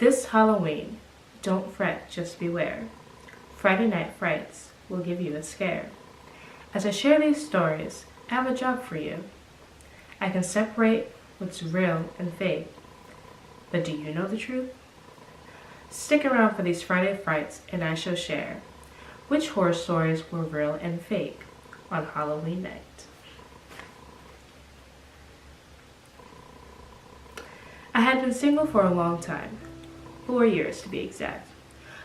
This Halloween, don't fret, just beware. Friday Night Frights will give you a scare. As I share these stories, I have a job for you. I can separate what's real and fake. But do you know the truth? Stick around for these Friday Frights and I shall share which horror stories were real and fake on Halloween night. I had been single for a long time, 4 years to be exact.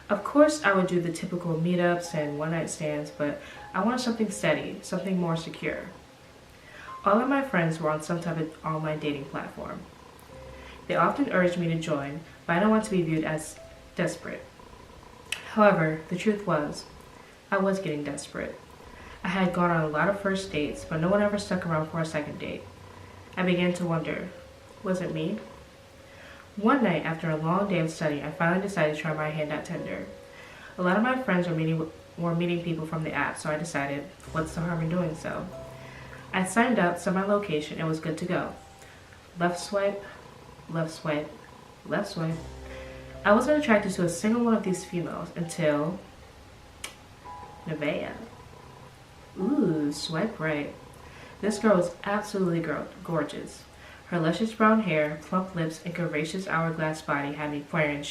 Of course, I would do the typical meetups and one-night stands, but I wanted something steady, something more secure. All of my friends were on some type of online dating platform. They often urged me to join, but I didn't want to be viewed as desperate. However, the truth was, I was getting desperate. I had gone on a lot of first dates, but no one ever stuck around for a second date. I began to wonder, was it me? One night, after a long day of studying, I finally decided to try my hand at Tinder. A lot of my friends were meeting people from the app, so I decided, what's the harm in doing so? I signed up, set my location, and was good to go. Left swipe, left swipe, left swipe. I wasn't attracted to a single one of these females until Nevaeh. Ooh, swipe right. This girl was absolutely gorgeous. Her luscious brown hair, plump lips, and curvaceous hourglass body had me praying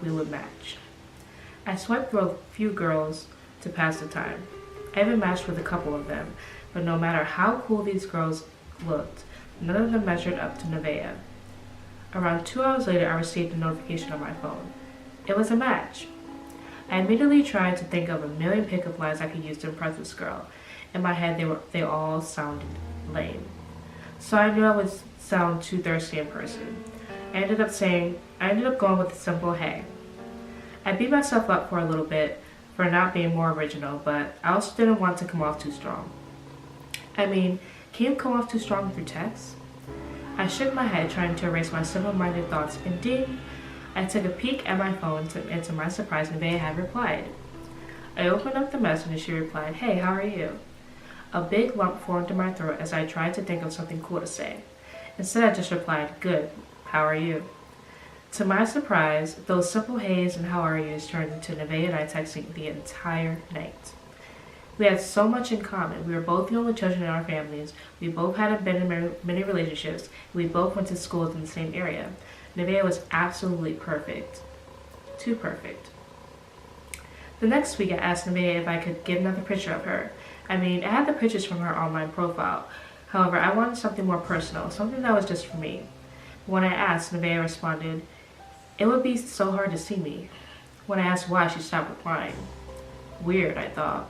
we would match. I swiped through a few girls to pass the time. I even matched with a couple of them, but no matter how cool these girls looked, none of them measured up to Nevaeh. Around 2 hours later, I received a notification on my phone. It was a match. I immediately tried to think of a million pickup lines I could use to impress this girl. In my head, they all sounded lame. So I knew I would sound too thirsty in person. I ended up going with a simple hey. I beat myself up for a little bit for not being more original, but I also didn't want to come off too strong. I mean, can you come off too strong through text? I shook my head trying to erase my simple-minded thoughts, and ding! I took a peek at my phone and to my surprise, Nevaeh had replied. I opened up the message and she replied, hey, how are you? A big lump formed in my throat as I tried to think of something cool to say. Instead, I just replied, good, how are you? To my surprise, those simple heys and how are yous turned into Nevaeh and I texting the entire night. We had so much in common. We were both the only children in our families. We both hadn't been in many relationships. We both went to schools in the same area. Nevaeh was absolutely perfect. Too perfect. The next week, I asked Nevaeh if I could get another picture of her. I mean, I had the pictures from her online profile. However, I wanted something more personal, something that was just for me. When I asked, Nevaeh responded, it would be so hard to see me. When I asked why, she stopped replying. Weird, I thought.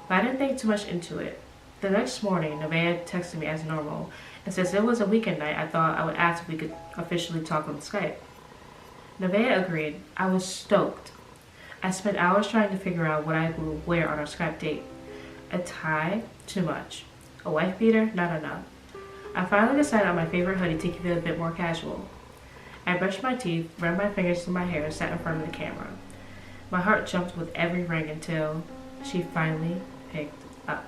But I didn't think too much into it. The next morning, Nevaeh texted me as normal, and since it was a weekend night, I thought I would ask if we could officially talk on Skype. Nevaeh agreed. I was stoked. I spent hours trying to figure out what I would wear on our Skype date. A tie? Too much. A wife beater? Not enough. I finally decided on my favorite hoodie to keep it a bit more casual. I brushed my teeth, ran my fingers through my hair, and sat in front of the camera. My heart jumped with every ring until she finally picked up.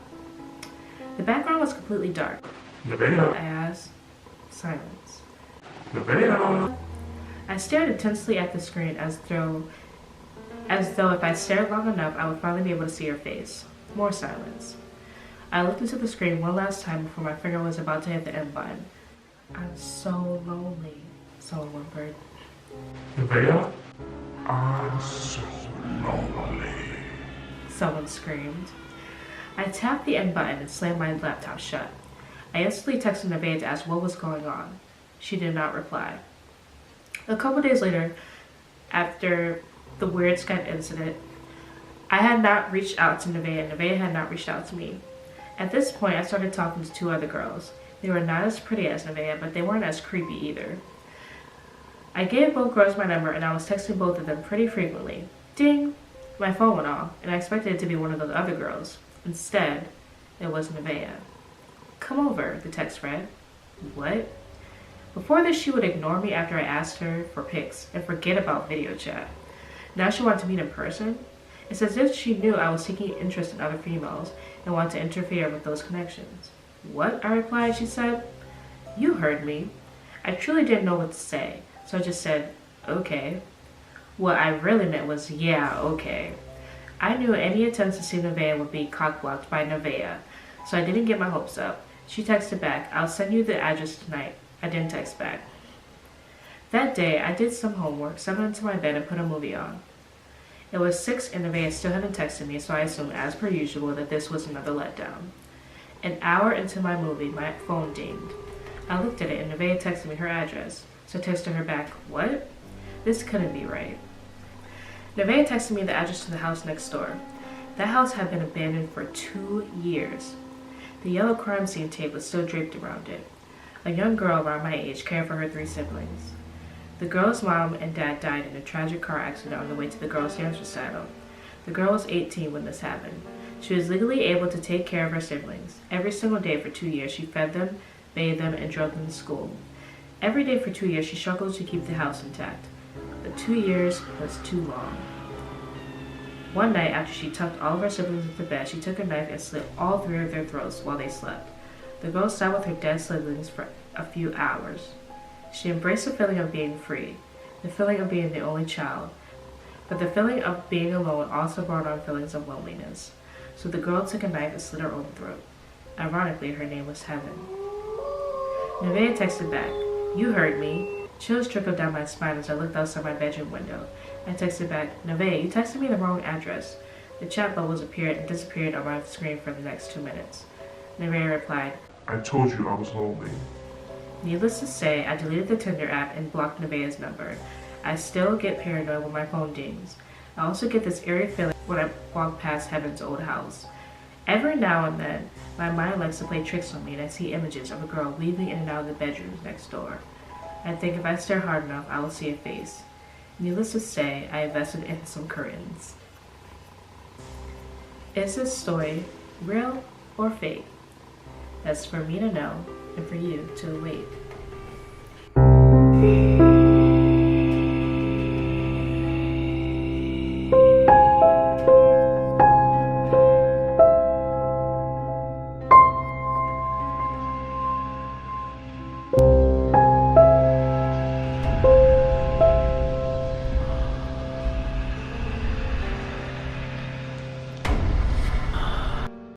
The background was completely dark. Nevaeh. I asked. Silence. Nevaeh. I stared intensely at the screen as though if I stared long enough, I would finally be able to see her face. More silence. I looked into the screen one last time before my finger was about to hit the end button. I'm so lonely, someone whimpered. Nevaeh, I'm so lonely. Someone screamed. I tapped the end button and slammed my laptop shut. I instantly texted Nevaeh to ask what was going on. She did not reply. A couple days later, after the weird Skype incident, I had not reached out to Nevaeh, and Nevaeh had not reached out to me. At this point, I started talking to 2 other girls. They were not as pretty as Nevaeh, but they weren't as creepy either. I gave both girls my number, and I was texting both of them pretty frequently. Ding! My phone went off, and I expected it to be one of those other girls. Instead, it was Nevaeh. Come over, the text read. What? Before this, she would ignore me after I asked her for pics and forget about video chat. Now she wanted to meet in person? It's as if she knew I was seeking interest in other females and wanted to interfere with those connections. What? I replied, she said. You heard me. I truly didn't know what to say, So I just said, okay. What I really meant was, yeah, okay. I knew any attempts to see Nevaeh would be cock-blocked by Nevaeh, so I didn't get my hopes up. She texted back, I'll send you the address tonight. I didn't text back. That day, I did some homework, settled into my bed, and put a movie on. It was 6 and Nevaeh still hadn't texted me, so I assumed, as per usual, that this was another letdown. An hour into my movie, my phone dinged. I looked at it, and Nevaeh texted me her address, so I texted her back, what? This couldn't be right. Nevaeh texted me the address to the house next door. That house had been abandoned for 2 years. The yellow crime scene tape was still draped around it. A young girl around my age cared for her 3 siblings. The girl's mom and dad died in a tragic car accident on the way to the girl's dance recital. The girl was 18 when this happened. She was legally able to take care of her siblings. Every single day for 2 years, she fed them, bathed them, and drove them to school. Every day for 2 years, she struggled to keep the house intact. But 2 years was too long. One night, after she tucked all of her siblings into bed, she took a knife and slit all 3 of their throats while they slept. The girl sat with her dead siblings for a few hours. She embraced the feeling of being free, the feeling of being the only child, but the feeling of being alone also brought on feelings of loneliness. So the girl took a knife and slit her own throat. Ironically, her name was Heaven. Nevaeh texted back, you heard me. Chills trickled down my spine as I looked outside my bedroom window. I texted back, Nevaeh, you texted me the wrong address. The chat bubbles appeared and disappeared on my screen for the next 2 minutes. Nevaeh replied, I told you I was lonely. Needless to say, I deleted the Tinder app and blocked Nevaeh's number. I still get paranoid when my phone dings. I also get this eerie feeling when I walk past Heaven's old house. Every now and then, my mind likes to play tricks on me and I see images of a girl weaving in and out of the bedrooms next door. I think if I stare hard enough, I will see a face. Needless to say, I invested in some curtains. Is this story real or fake? That's for me to know and for you to wait.